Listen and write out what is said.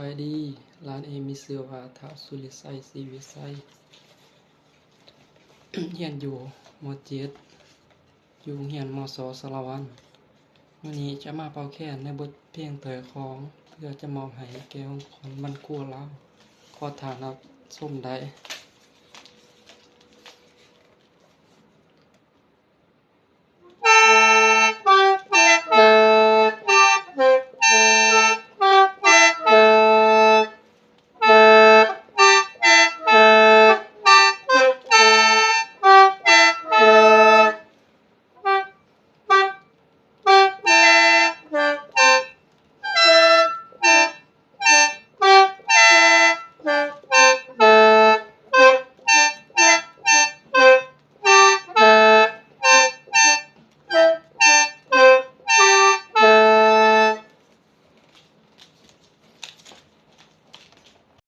บายดีร้านเอมีชื่อว่าท้าวสุริไสศรีวิไส เรียนอยู่ม. 7 อยู่โรงเรียนมศ. สารวันมื้อนี้จะมาเป่าแคนในบทเพลงเตยของเพื่อจะมอบให้แก่องค์กรบ้านกัวลาวขอทานรับชมได้